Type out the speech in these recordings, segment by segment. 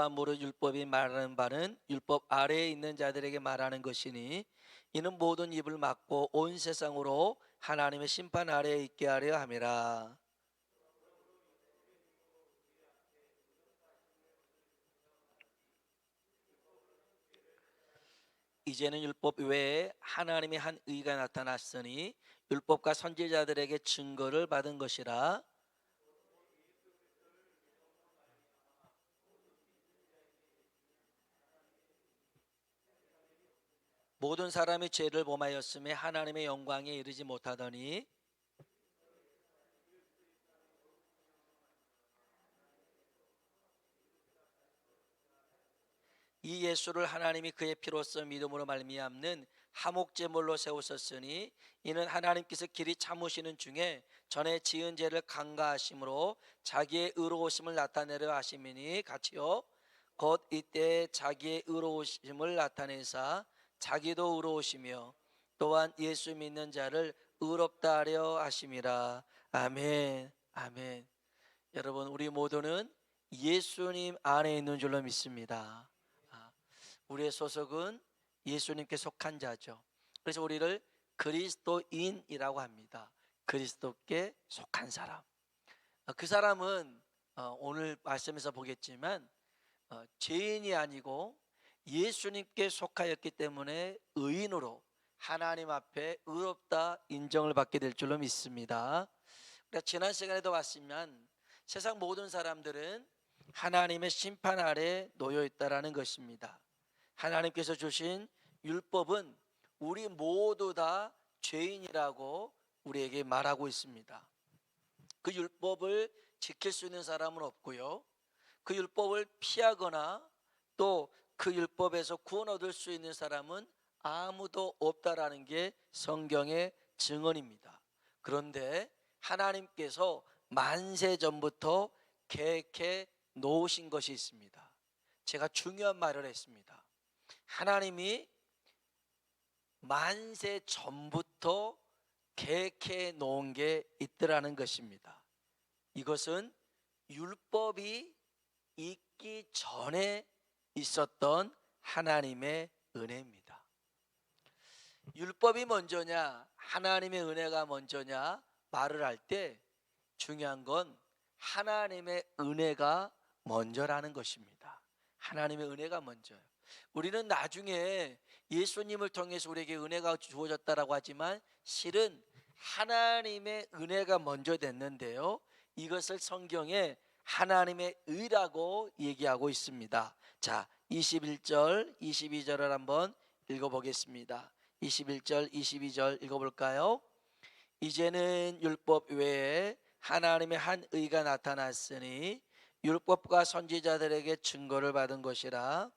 무릇 율법이 말하는 바는 율법 아래에 있는 자들에게 말하는 것이니 이는 모든 입을 막고 온 세상으로 하나님의 심판 아래에 있게 하려 함이라. 이제는 율법 외에 하나님의 한 의가 나타났으니 율법과 선지자들에게 증거를 받은 것이라. 모든 사람이 죄를 범하였음에 하나님의 영광에 이르지 못하더니 이 예수를 하나님이 그의 피로써 믿음으로 말미암는 화목제물로 세우셨으니 이는 하나님께서 길이 참으시는 중에 전에 지은 죄를 간과하심으로 자기의 의로우심을 나타내려 하심이니 같이요. 곧 이때 자기의 의로우심을 나타내사 자기도 의로우시며 또한 예수 믿는 자를 의롭다 하려 하심이라. 아멘. 아멘. 여러분, 우리 모두는 예수님 안에 있는 줄로 믿습니다. 우리의 소속은 예수님께 속한 자죠. 그래서 우리를 그리스도인이라고 합니다. 그리스도께 속한 사람. 그 사람은 오늘 말씀에서 보겠지만 죄인이 아니고 예수님께 속하였기 때문에 의인으로 하나님 앞에 의롭다 인정을 받게 될 줄로 믿습니다. 우리가 지난 시간에도 봤지만 세상 모든 사람들은 하나님의 심판 아래 놓여 있다라는 것입니다. 하나님께서 주신 율법은 우리 모두 다 죄인이라고 우리에게 말하고 있습니다. 그 율법을 지킬 수 있는 사람은 없고요. 그 율법을 피하거나 또 그 율법에서 구원 얻을 수 있는 사람은 아무도 없다라는 게 성경의 증언입니다. 그런데 하나님께서 만세 전부터 계획해 놓으신 것이 있습니다. 제가 중요한 말을 했습니다. 하나님이 만세 전부터 계획해 놓은 게 있더라는 것입니다. 이것은 율법이 있기 전에 있었던 하나님의 은혜입니다. 율법이 먼저냐 하나님의 은혜가 먼저냐 말을 할 때 중요한 건 하나님의 은혜가 먼저라는 것입니다. 하나님의 은혜가 먼저요. 우리는 나중에 예수님을 통해서 우리에게 은혜가 주어졌다라고 하지만 실은 하나님의 은혜가 먼저 됐는데요. 이것을 성경에 하나님의 의라고 얘기하고 있습니다. 자, 21절, 22절을 한번 읽어보겠습니다. 21절, 22절 읽어볼까요? 이제는 율법 외에 하나님의 한 의가 나타났으니 율법과 선지자들에게 증거를 받은 것이라.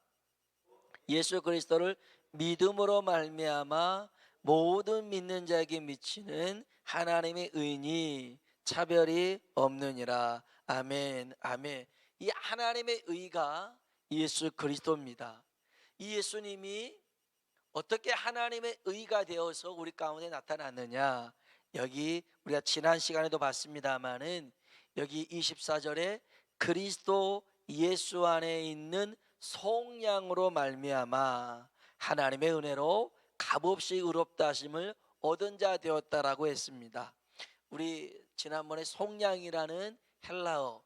예수 그리스도를 믿음으로 말미암아 모든 믿는 자에게 미치는 하나님의 의니 차별이 없느니라. 아멘. 아멘. 이 하나님의 의가 예수 그리스도입니다. 이 예수님이 어떻게 하나님의 의가 되어서 우리 가운데 나타났느냐, 여기 우리가 지난 시간에도 봤습니다마는 여기 24절에 그리스도 예수 안에 있는 속량으로 말미암아 하나님의 은혜로 값없이 의롭다 하심을 얻은 자 되었다라고 했습니다. 우리 지난번에 속량이라는 헬라어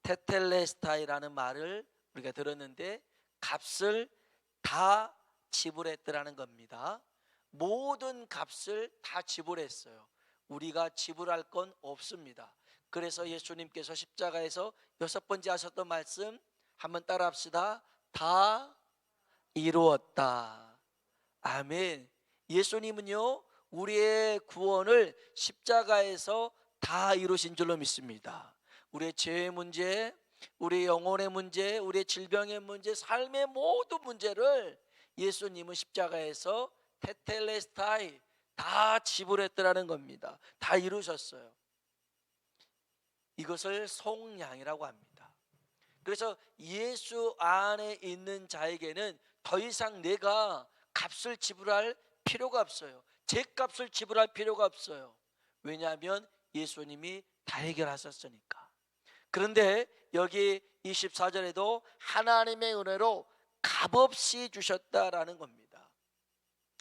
테텔레스타이라는 말을 우리가 들었는데 값을 다 지불했더라는 겁니다. 모든 값을 다 지불했어요. 우리가 지불할 건 없습니다. 그래서 예수님께서 십자가에서 6번째 하셨던 말씀 한번 따라 합시다. 다 이루었다. 아멘. 예수님은요 우리의 구원을 십자가에서 다 이루신 줄로 믿습니다. 우리의 죄의 문제, 우리의 영혼의 문제, 우리의 질병의 문제, 삶의 모든 문제를 예수님은 십자가에서 테텔레스타이 다 지불했더라는 겁니다. 다 이루셨어요. 이것을 속량이라고 합니다. 그래서 예수 안에 있는 자에게는 더 이상 내가 값을 지불할 필요가 없어요. 죄값을 지불할 필요가 없어요. 왜냐하면 예수님이 다 해결하셨으니까. 그런데 여기 24절에도 하나님의 은혜로 값없이 주셨다라는 겁니다.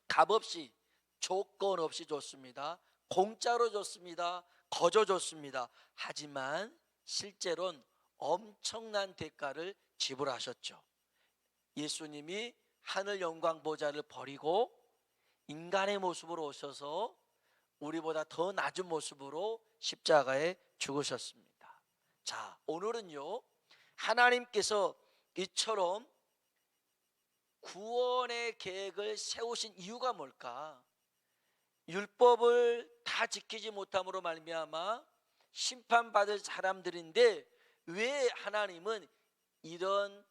값없이, 조건 없이 줬습니다. 공짜로 줬습니다. 거저 줬습니다. 하지만 실제로는 엄청난 대가를 지불하셨죠. 예수님이 하늘 영광 보좌를 버리고 인간의 모습으로 오셔서 우리보다 더 낮은 모습으로 십자가에 죽으셨습니다. 자, 오늘은요, 하나님께서 이처럼 구원의 계획을 세우신 이유가 뭘까? 율법을 다 지키지 못함으로 말미암아 심판받을 사람들인데 왜 하나님은 이런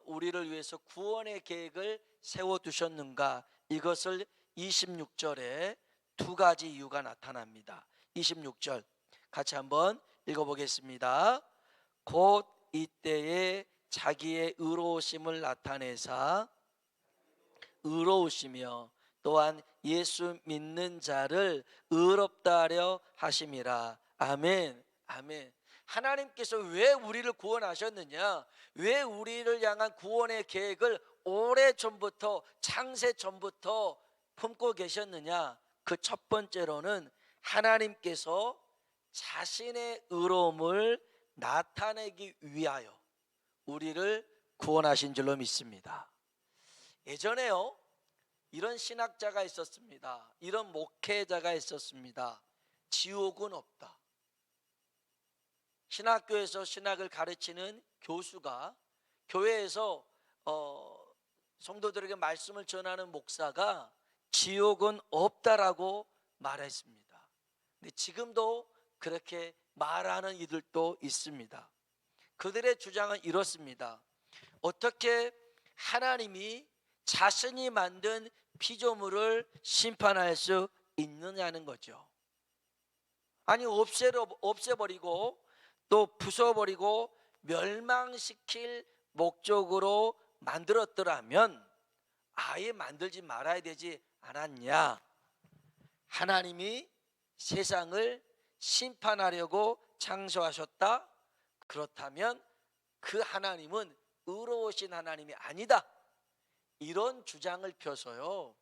우리를 위해서 구원의 계획을 세워두셨는가? 이것을 26절에 두 가지 이유가 나타납니다. 26절 같이 한번 읽어보겠습니다. 곧 이때에 자기의 의로우심을 나타내사 의로우시며 또한 예수 믿는 자를 의롭다 하려 하심이라. 아멘. 아멘. 하나님께서 왜 우리를 구원하셨느냐? 왜 우리를 향한 구원의 계획을 오래전부터, 창세 전부터 품고 계셨느냐? 그 첫 번째로는 하나님께서 자신의 의로움을 나타내기 위하여 우리를 구원하신 줄로 믿습니다. 예전에요, 이런 신학자가 있었습니다. 이런 목회자가 있었습니다. 지옥은 없다. 신학교에서 신학을 가르치는 교수가, 교회에서 성도들에게 말씀을 전하는 목사가 지옥은 없다라고 말했습니다. 근데 지금도 그렇게 말하는 이들도 있습니다. 그들의 주장은 이렇습니다. 어떻게 하나님이 자신이 만든 피조물을 심판할 수 있느냐는 거죠. 아니, 없애버리고 또 부숴버리고 멸망시킬 목적으로 만들었더라면 아예 만들지 말아야 되지 않았냐? 하나님이 세상을 심판하려고 창조하셨다? 그렇다면 그 하나님은 의로우신 하나님이 아니다. 이런 주장을 펴서요,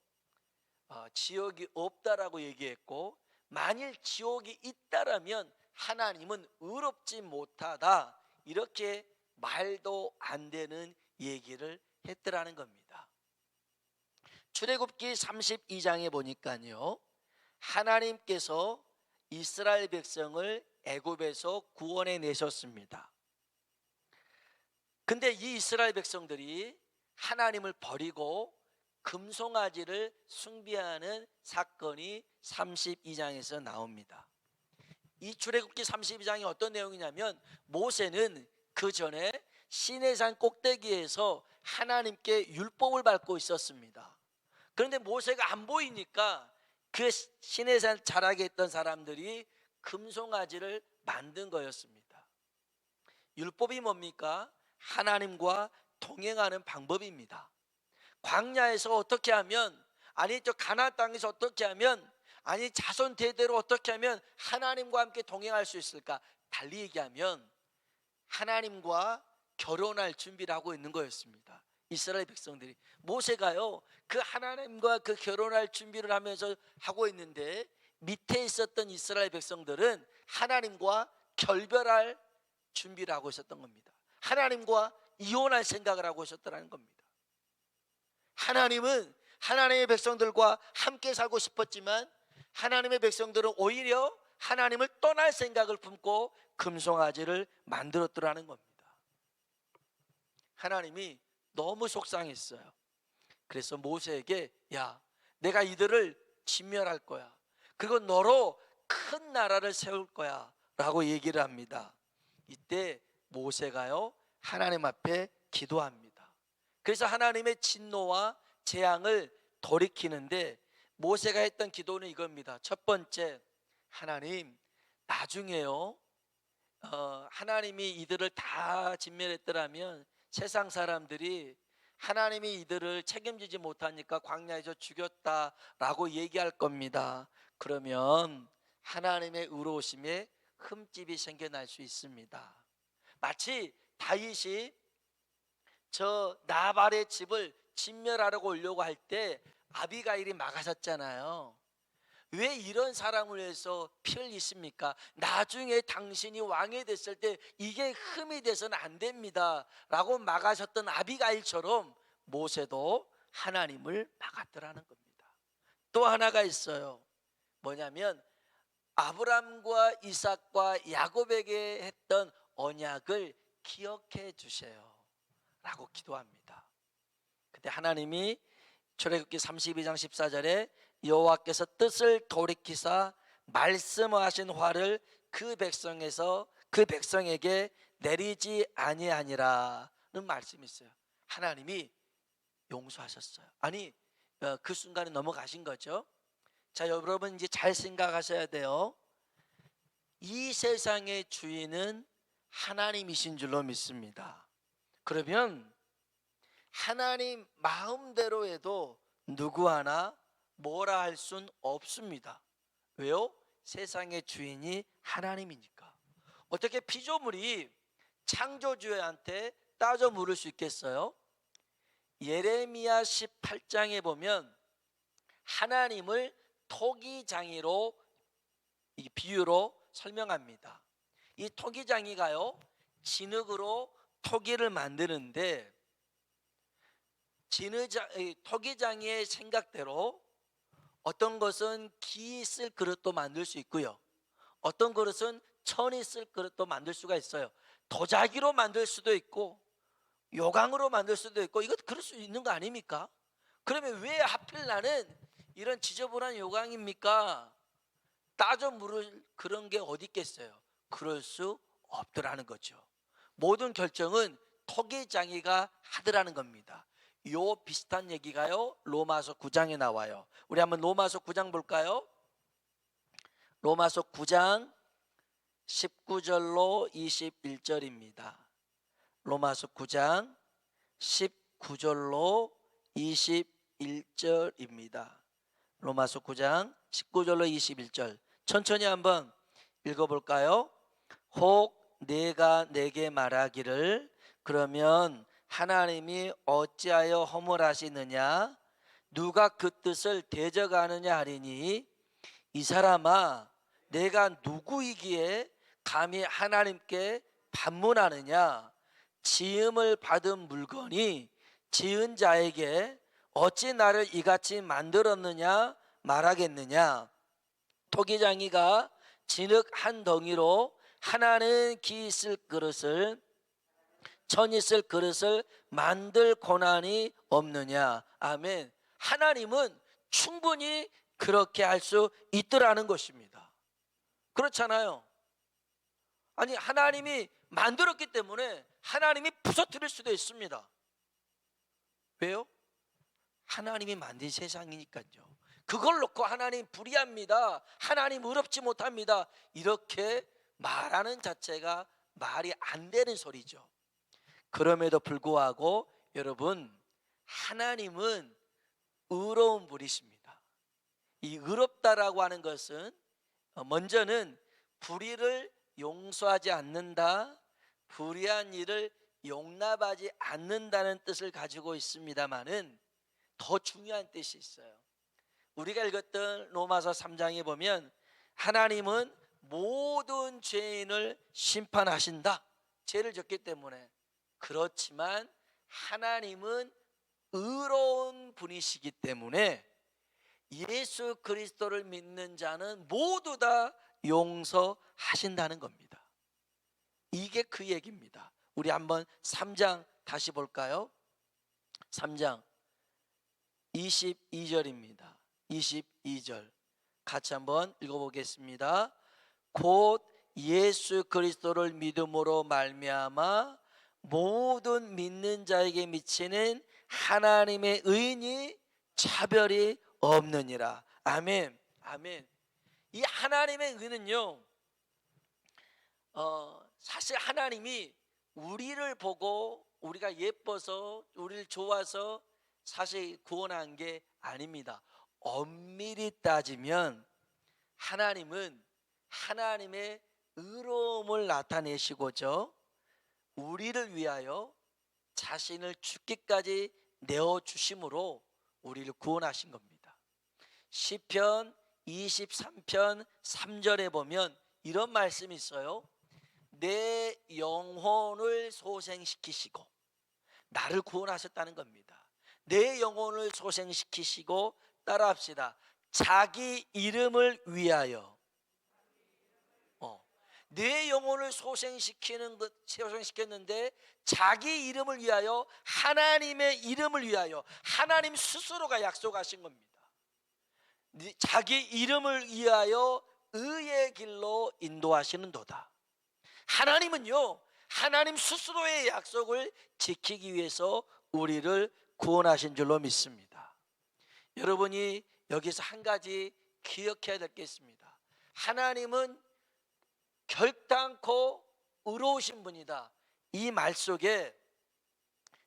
지옥이 없다라고 얘기했고, 만일 지옥이 있다라면 하나님은 의롭지 못하다, 이렇게 말도 안 되는 얘기를 했더라는 겁니다. 출애굽기 32장에 보니까요, 하나님께서 이스라엘 백성을 애굽에서 구원해 내셨습니다. 근데 이 이스라엘 백성들이 하나님을 버리고 금송아지를 숭배하는 사건이 32장에서 나옵니다. 이 출애굽기 32장이 어떤 내용이냐면, 모세는 그 전에 시내산 꼭대기에서 하나님께 율법을 밟고 있었습니다. 그런데 모세가 안 보이니까 그 시내산 자락에 있던 사람들이 금송아지를 만든 거였습니다. 율법이 뭡니까? 하나님과 동행하는 방법입니다. 광야에서 어떻게 하면, 아니 저 가나안 땅에서 어떻게 하면, 아니 자손 대대로 어떻게 하면 하나님과 함께 동행할 수 있을까? 달리 얘기하면 하나님과 결혼할 준비를 하고 있는 거였습니다. 이스라엘 백성들이. 모세가요, 그 하나님과 그 결혼할 준비를 하면서 하고 있는데, 밑에 있었던 이스라엘 백성들은 하나님과 결별할 준비를 하고 있었던 겁니다. 하나님과 이혼할 생각을 하고 있었다는 겁니다. 하나님은 하나님의 백성들과 함께 살고 싶었지만 하나님의 백성들은 오히려 하나님을 떠날 생각을 품고 금송아지를 만들었더라는 겁니다. 하나님이 너무 속상했어요. 그래서 모세에게, 야, 내가 이들을 진멸할 거야. 그리고 너로 큰 나라를 세울 거야 라고 얘기를 합니다. 이때 모세가요, 하나님 앞에 기도합니다. 그래서 하나님의 진노와 재앙을 돌이키는데, 모세가 했던 기도는 이겁니다. 첫 번째, 하나님, 나중에요, 하나님이 이들을 다 진멸했더라면 세상 사람들이 하나님이 이들을 책임지지 못하니까 광야에서 죽였다라고 얘기할 겁니다. 그러면 하나님의 의로우심에 흠집이 생겨날 수 있습니다. 마치 다윗이 저 나발의 집을 진멸하려고 오려고 할 때 아비가일이 막아섰잖아요. 왜 이런 사람을 위해서 피를 흘리십니까? 나중에 당신이 왕이 됐을 때 이게 흠이 돼서는 안 됩니다 라고 막아섰던 아비가일처럼 모세도 하나님을 막았더라는 겁니다. 또 하나가 있어요. 뭐냐면 아브람과 이삭과 야곱에게 했던 언약을 기억해 주세요 라고 기도합니다. 그때 하나님이 출애굽기 32장 14절에 여호와께서 뜻을 돌이키사 말씀하신 화를 그 백성에게 내리지 아니하니라는 말씀이 있어요. 하나님이 용서하셨어요. 아니 그 순간에 넘어가신 거죠. 자, 여러분 이제 잘 생각하셔야 돼요. 이 세상의 주인은 하나님이신 줄로 믿습니다. 그러면 하나님 마음대로 해도 누구 하나 뭐라 할 순 없습니다. 왜요? 세상의 주인이 하나님이니까. 어떻게 피조물이 창조주한테 따져 물을 수 있겠어요? 예레미야 18장에 보면 하나님을 토기장이로 이 비유로 설명합니다. 이 토기장이가요, 진흙으로 토기를 만드는데 토기장이의 생각대로 어떤 것은 기 있을 그릇도 만들 수 있고요, 어떤 그릇은 천 있을 그릇도 만들 수가 있어요. 도자기로 만들 수도 있고 요강으로 만들 수도 있고, 이것 그럴 수 있는 거 아닙니까? 그러면 왜 하필 나는 이런 지저분한 요강입니까? 따져 물을 그런 게 어디 있겠어요? 그럴 수 없더라는 거죠. 모든 결정은 토기장이가 하더라는 겁니다. 요 비슷한 얘기가요 로마서 9장에 나와요. 우리 한번 로마서 9장 볼까요? 로마서 9장 19절로 21절입니다. 로마서 9장 19절로 21절입니다. 로마서 9장 19절로 21절 천천히 한번 읽어볼까요? 혹 내가 내게 말하기를 그러면 하나님이 어찌하여 허물하시느냐, 누가 그 뜻을 대적하느냐 하리니, 이 사람아 내가 누구이기에 감히 하나님께 반문하느냐, 지음을 받은 물건이 지은 자에게 어찌 나를 이같이 만들었느냐 말하겠느냐. 토기장이가 진흙 한 덩이로 하나는 기 있을 그릇을 천 있을 그릇을 만들 고난이 없느냐. 아멘. 하나님은 충분히 그렇게 할 수 있더라는 것입니다. 그렇잖아요. 아니 하나님이 만들었기 때문에 하나님이 부서뜨릴 수도 있습니다. 왜요? 하나님이 만든 세상이니까요. 그걸 놓고 하나님 불의합니다, 하나님 의롭지 못합니다, 이렇게 말하는 자체가 말이 안 되는 소리죠. 그럼에도 불구하고 여러분, 하나님은 의로운 분이십니다. 이 의롭다라고 하는 것은 먼저는 불의를 용서하지 않는다, 불의한 일을 용납하지 않는다는 뜻을 가지고 있습니다만은 더 중요한 뜻이 있어요. 우리가 읽었던 로마서 3장에 보면 하나님은 모든 죄인을 심판하신다, 죄를 졌기 때문에. 그렇지만 하나님은 의로운 분이시기 때문에 예수 그리스도를 믿는 자는 모두 다 용서하신다는 겁니다. 이게 그 얘기입니다. 우리 한번 3장 다시 볼까요? 3장 22절입니다. 22절 같이 한번 읽어보겠습니다. 곧 예수 그리스도를 믿음으로 말미암아 모든 믿는 자에게 미치는 하나님의 의인이 차별이 없느니라. 아멘. 아멘. 이 하나님의 의는요, 사실 하나님이 우리를 보고 우리가 예뻐서 우리를 좋아서 사실 구원한 게 아닙니다. 엄밀히 따지면 하나님은 하나님의 의로움을 나타내시고죠, 우리를 위하여 자신을 죽기까지 내어주심으로 우리를 구원하신 겁니다. 시편 23편 3절에 보면 이런 말씀이 있어요. 내 영혼을 소생시키시고, 나를 구원하셨다는 겁니다. 내 영혼을 소생시키시고, 따라합시다. 자기 이름을 위하여. 내 영혼을 소생시켰는데 자기 이름을 위하여, 하나님의 이름을 위하여, 하나님 스스로가 약속하신 겁니다. 자기 이름을 위하여 의의 길로 인도하시는도다. 하나님은요, 하나님 스스로의 약속을 지키기 위해서 우리를 구원하신 줄로 믿습니다. 여러분이 여기서 한 가지 기억해야 될 게 있습니다. 하나님은 결단코 의로우신 분이다. 이 말 속에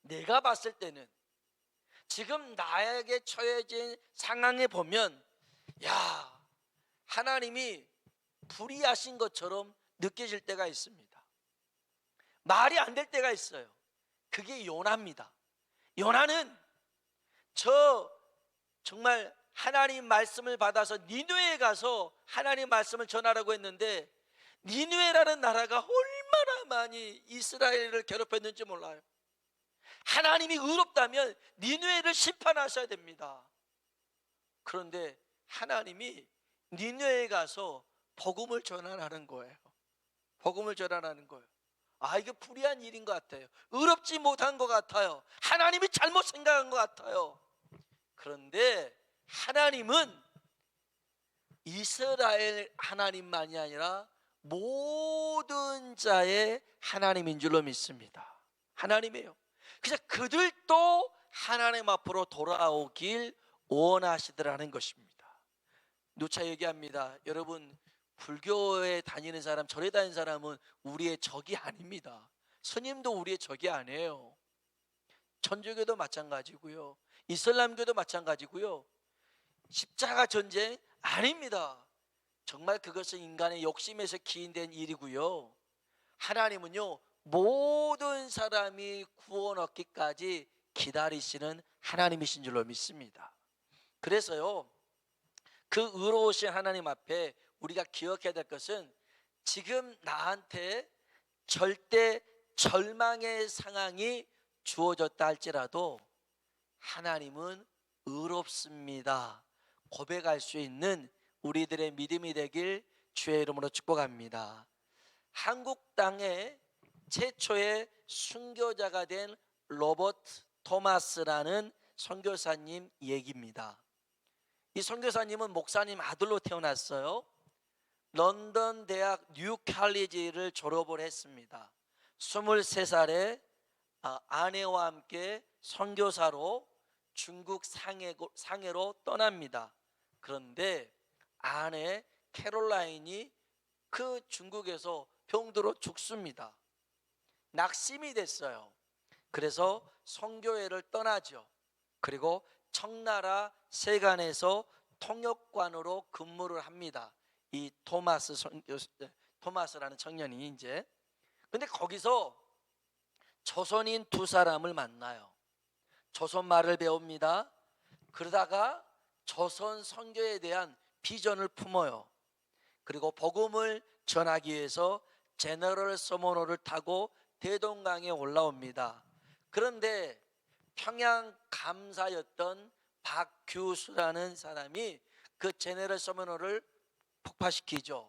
내가 봤을 때는 지금 나에게 처해진 상황에 보면, 야, 하나님이 불의하신 것처럼 느껴질 때가 있습니다. 말이 안 될 때가 있어요. 그게 요나입니다. 요나는 정말 하나님 말씀을 받아서 니느웨에 가서 하나님 말씀을 전하라고 했는데, 니느웨라는 나라가 얼마나 많이 이스라엘을 괴롭혔는지 몰라요. 하나님이 의롭다면 니느웨를 심판하셔야 됩니다. 그런데 하나님이 니느웨에 가서 복음을 전하라는 거예요. 복음을 전하라는 거예요. 이게 불의한 일인 것 같아요. 의롭지 못한 것 같아요. 하나님이 잘못 생각한 것 같아요. 그런데 하나님은 이스라엘 하나님만이 아니라 모든 자의 하나님인 줄로 믿습니다. 하나님이에요. 그래서 그들도 하나님 앞으로 돌아오길 원하시더라는 것입니다. 누차 얘기합니다. 여러분, 불교에 다니는 사람, 절에 다니는 사람은 우리의 적이 아닙니다. 스님도 우리의 적이 아니에요. 천주교도 마찬가지고요, 이슬람교도 마찬가지고요. 십자가 전쟁 아닙니다. 정말 그것은 인간의 욕심에서 기인된 일이고요. 하나님은요, 모든 사람이 구원 얻기까지 기다리시는 하나님이신 줄로 믿습니다. 그래서요, 그 의로우신 하나님 앞에 우리가 기억해야 될 것은, 지금 나한테 절대 절망의 상황이 주어졌다 할지라도 하나님은 의롭습니다 고백할 수 있는 우리들의 믿음이 되길 주의 이름으로 축복합니다. 한국 땅에 최초의 순교자가 된 로버트 토마스라는 선교사님 얘기입니다. 이 선교사님은 목사님 아들로 태어났어요. 런던 대학 뉴 칼리지를 졸업을 했습니다. 23살에 아내와 함께 선교사로 중국 상해로 떠납니다. 그런데 아내 캐롤라인이 그 중국에서 병들어 죽습니다. 낙심이 됐어요. 그래서 선교회를 떠나죠. 그리고 청나라 세관에서 통역관으로 근무를 합니다. 이 토마스라는 청년이 이제. 근데 거기서 조선인 두 사람을 만나요. 조선 말을 배웁니다. 그러다가 조선 선교에 대한 비전을 품어요. 그리고 복음을 전하기 위해서 제너럴 서머너를 타고 대동강에 올라옵니다. 그런데 평양 감사였던 박규수라는 사람이 그 제너럴 서머너를 폭파시키죠.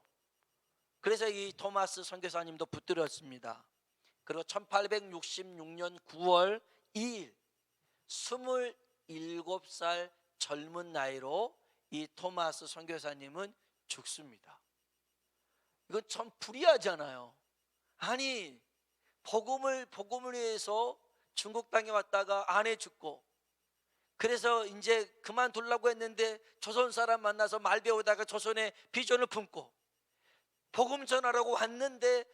그래서 이 토마스 선교사님도 붙들었습니다. 그리고 1866년 9월 2일 27살 젊은 나이로 이 토마스 선교사님은 죽습니다. 이건 참 불의하잖아요. 아니, 복음을 위해서 중국 땅에 왔다가 아내 죽고, 그래서 이제 그만두려고 했는데 조선 사람 만나서 말 배우다가 조선의 비전을 품고, 복음 전하라고 왔는데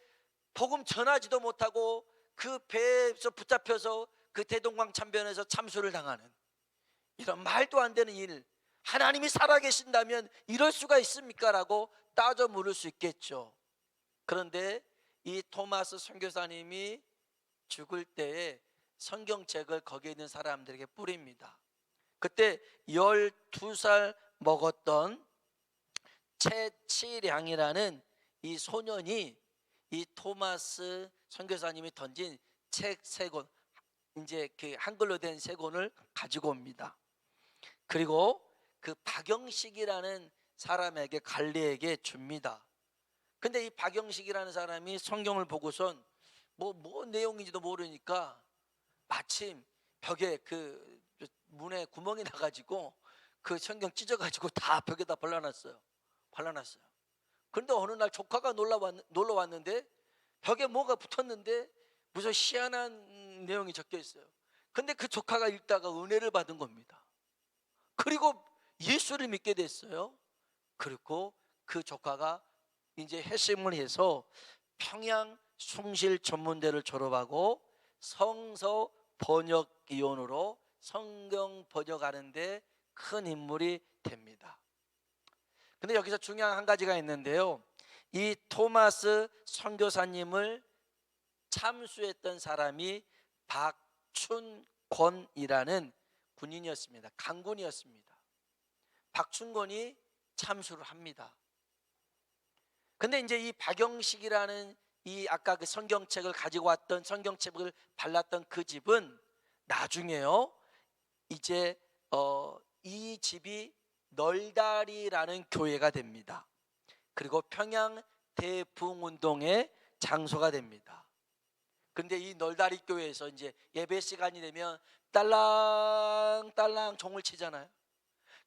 복음 전하지도 못하고 그 배에서 붙잡혀서 그 대동강 참변에서 참수를 당하는, 이런 말도 안 되는 일, 하나님이 살아계신다면 이럴 수가 있습니까? 라고 따져 물을 수 있겠죠. 그런데 이 토마스 선교사님이 죽을 때에 성경책을 거기에 있는 사람들에게 뿌립니다. 그때 12살 먹었던 채치량이라는 이 소년이 이 토마스 선교사님이 던진 책 3권, 이제 그 한글로 된 3권을 가지고 옵니다. 그리고 그 박영식이라는 사람에게, 갈리에게 줍니다. 근데 이 박영식이라는 사람이 성경을 보고선 뭐 내용인지도 모르니까 마침 벽에 그 문에 구멍이 나가지고 그 성경 찢어가지고 다 벽에다 발라놨어요. 그런데 어느 날 조카가 놀러 왔는데 벽에 뭐가 붙었는데 무슨 희한한 내용이 적혀 있어요. 근데 그 조카가 읽다가 은혜를 받은 겁니다. 그리고 예수를 믿게 됐어요. 그리고 그 조카가 이제 회심을 해서 평양 숭실 전문대를 졸업하고 성서 번역위원으로 성경 번역하는데 큰 인물이 됩니다. 근데 여기서 중요한 한 가지가 있는데요, 이 토마스 선교사님을 참수했던 사람이 박춘권이라는 군인이었습니다. 강군이었습니다. 박춘권이 참수를 합니다. 근데 이제 이 박영식이라는 이 아까 그 성경책을 가지고 왔던, 성경책을 발랐던 그 집은 나중에요, 이제 이 집이 널다리라는 교회가 됩니다. 그리고 평양 대붕운동의 장소가 됩니다. 근데 이 널다리 교회에서 이제 예배 시간이 되면 딸랑딸랑 종을 치잖아요.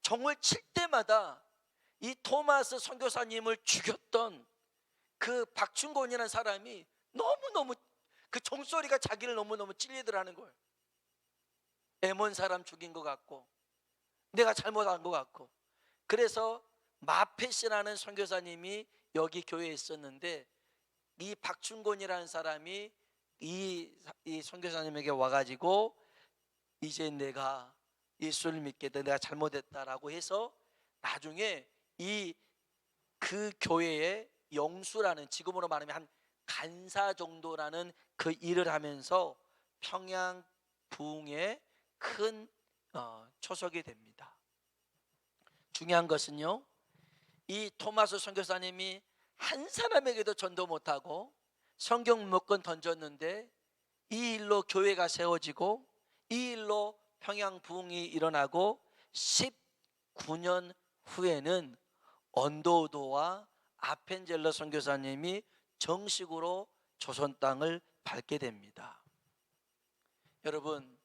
종을 칠 때마다 이 토마스 선교사님을 죽였던 그 박춘곤이라는 사람이 너무너무 그 종소리가 자기를 너무너무 찔리더라는 거예요. 애몬 사람 죽인 것 같고 내가 잘못한 것 같고. 그래서 마펫이라는 선교사님이 여기 교회에 있었는데 이 박춘곤이라는 사람이 이 선교사님에게 와가지고 이제 내가 예수를 믿게 돼, 내가 잘못했다라고 해서 나중에 그 교회의 영수라는, 지금으로 말하면 한 간사 정도라는 그 일을 하면서 평양 부흥에 큰 초석이 됩니다. 중요한 것은요, 이 토마스 선교사님이 한 사람에게도 전도 못하고 성경 몇 권 던졌는데 이 일로 교회가 세워지고 이 일로 평양 부흥이 일어나고 19년 후에는 언도우도와 아펜젤러 선교사님이 정식으로 조선 땅을 밟게 됩니다. 여러분,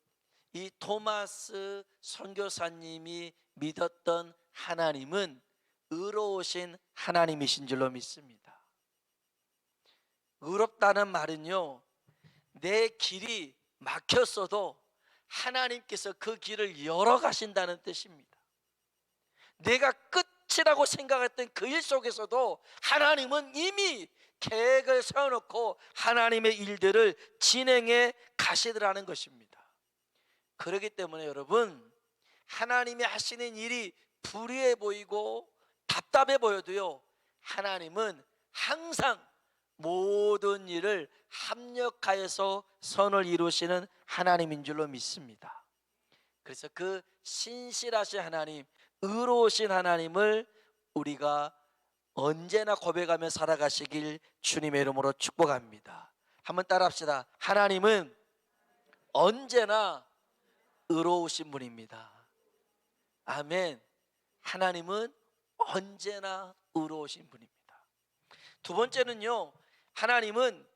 이 토마스 선교사님이 믿었던 하나님은 의로우신 하나님이신 줄로 믿습니다. 의롭다는 말은요, 내 길이 막혔어도 하나님께서 그 길을 열어가신다는 뜻입니다. 내가 끝이라고 생각했던 그 일 속에서도 하나님은 이미 계획을 세워놓고 하나님의 일들을 진행해 가시더라는 것입니다. 그렇기 때문에 여러분, 하나님이 하시는 일이 불의해 보이고 답답해 보여도요, 하나님은 항상 모든 일을 합력하여서 선을 이루시는 하나님인 줄로 믿습니다. 그래서 그 신실하신 하나님, 의로우신 하나님을 우리가 언제나 고백하며 살아가시길 주님의 이름으로 축복합니다. 한번 따라합시다. 하나님은 언제나 의로우신 분입니다. 아멘. 하나님은 언제나 의로우신 분입니다. 두 번째는요, 하나님은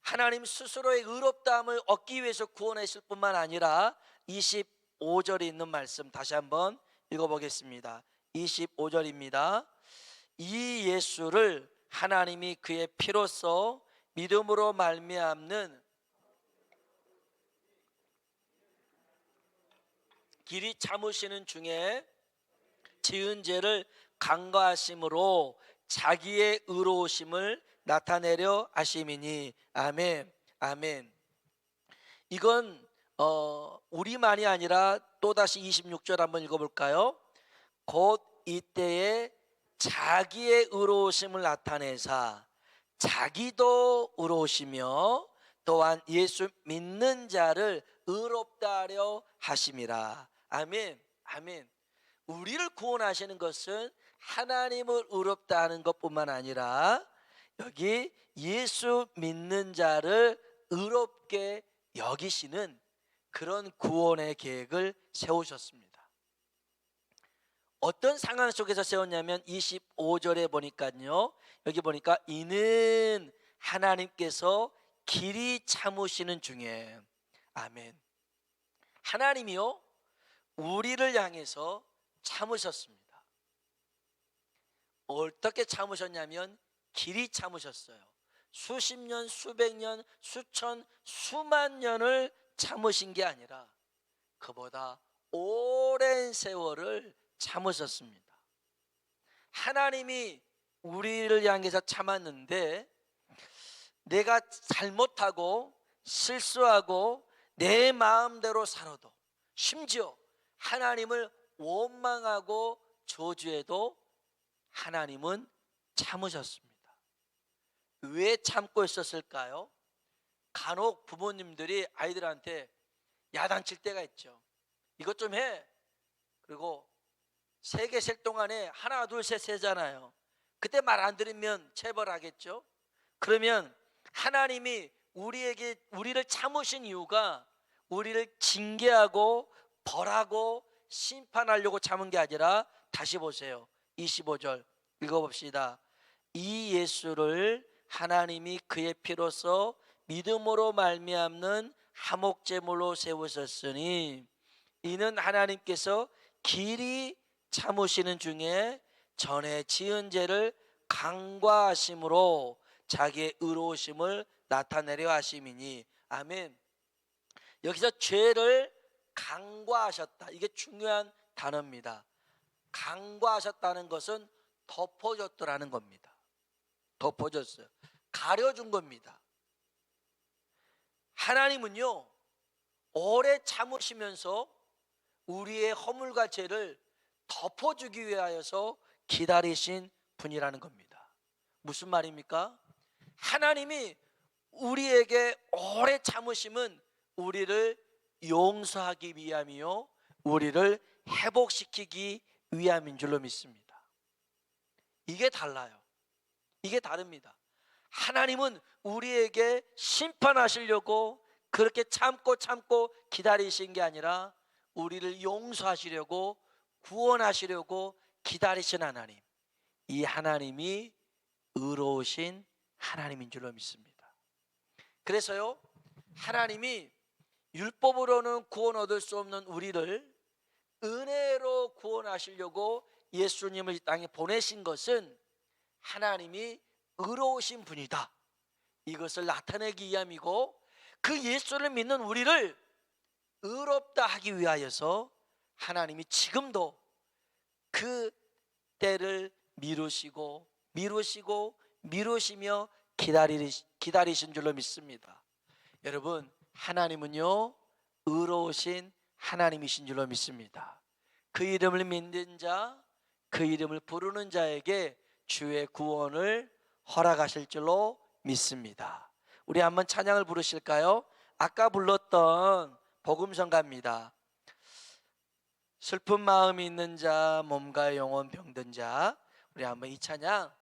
하나님 스스로의 의롭다함을 얻기 위해서 구원하실 뿐만 아니라 25절에 있는 말씀 다시 한번 읽어보겠습니다. 25절입니다. 이 예수를 하나님이 그의 피로써 믿음으로 말미암는 길이 참으시는 중에 지은 죄를 간과하심으로 자기의 의로우심을 나타내려 하심이니. 아멘. 아멘. 이건 우리만이 아니라 또다시 26절 한번 읽어볼까요? 곧 이때에 자기의 의로우심을 나타내사 자기도 의로우시며 또한 예수 믿는 자를 의롭다 하려 하심이라. 아멘. 아멘. 우리를 구원하시는 것은 하나님을 의롭다 하는 것뿐만 아니라 여기 예수 믿는 자를 의롭게 여기시는 그런 구원의 계획을 세우셨습니다. 어떤 상황 속에서 세웠냐면 25절에 보니까요, 여기 보니까 이는 하나님께서 길이 참으시는 중에, 아멘, 하나님이요 우리를 향해서 참으셨습니다. 어떻게 참으셨냐면 길이 참으셨어요. 수십 년, 수백 년, 수천, 수만 년을 참으신 게 아니라 그보다 오랜 세월을 참으셨습니다. 하나님이 우리를 향해서 참았는데 내가 잘못하고 실수하고 내 마음대로 살아도, 심지어 하나님을 원망하고 저주해도 하나님은 참으셨습니다. 왜 참고 있었을까요? 간혹 부모님들이 아이들한테 야단칠 때가 있죠. 이것 좀 해. 그리고 세게 셀 동안에 하나 둘 셋 세잖아요. 그때 말 안 들으면 체벌하겠죠. 그러면 하나님이 우리를 참으신 이유가 우리를 징계하고 벌하고 심판하려고 참은 게 아니라, 다시 보세요. 25절 읽어봅시다. 이 예수를 하나님이 그의 피로써 믿음으로 말미암는 화목제물로 세우셨으니 이는 하나님께서 길이 참으시는 중에 전에 지은 죄를 간과하심으로 자기의 의로우심을 나타내려 하심이니. 아멘. 여기서 죄를 간과하셨다, 이게 중요한 단어입니다. 간과하셨다는 것은 덮어줬더라는 겁니다. 덮어줬어요. 가려준 겁니다. 하나님은요 오래 참으시면서 우리의 허물과 죄를 덮어주기 위하여서 기다리신 분이라는 겁니다. 무슨 말입니까? 하나님이 우리에게 오래 참으심은 우리를 용서하기 위함이요 우리를 회복시키기 위함인 줄로 믿습니다. 이게 달라요. 이게 다릅니다. 하나님은 우리에게 심판하시려고 그렇게 참고 기다리신 게 아니라 우리를 용서하시려고 구원하시려고 기다리신 하나님, 이 하나님이 의로우신 하나님인 줄로 믿습니다. 그래서요 하나님이 율법으로는 구원 얻을 수 없는 우리를 은혜로 구원하시려고 예수님을 이 땅에 보내신 것은 하나님이 의로우신 분이다, 이것을 나타내기 위함이고, 그 예수를 믿는 우리를 의롭다 하기 위하여서 하나님이 지금도 그 때를 미루시며 기다리신 줄로 믿습니다. 여러분, 하나님은요 의로우신 하나님이신 줄로 믿습니다. 그 이름을 믿는 자, 그 이름을 부르는 자에게 주의 구원을 허락하실 줄로 믿습니다. 우리 한번 찬양을 부르실까요? 아까 불렀던 복음성가입니다. 슬픈 마음이 있는 자, 몸과 영혼 병든 자, 우리 한번 이 찬양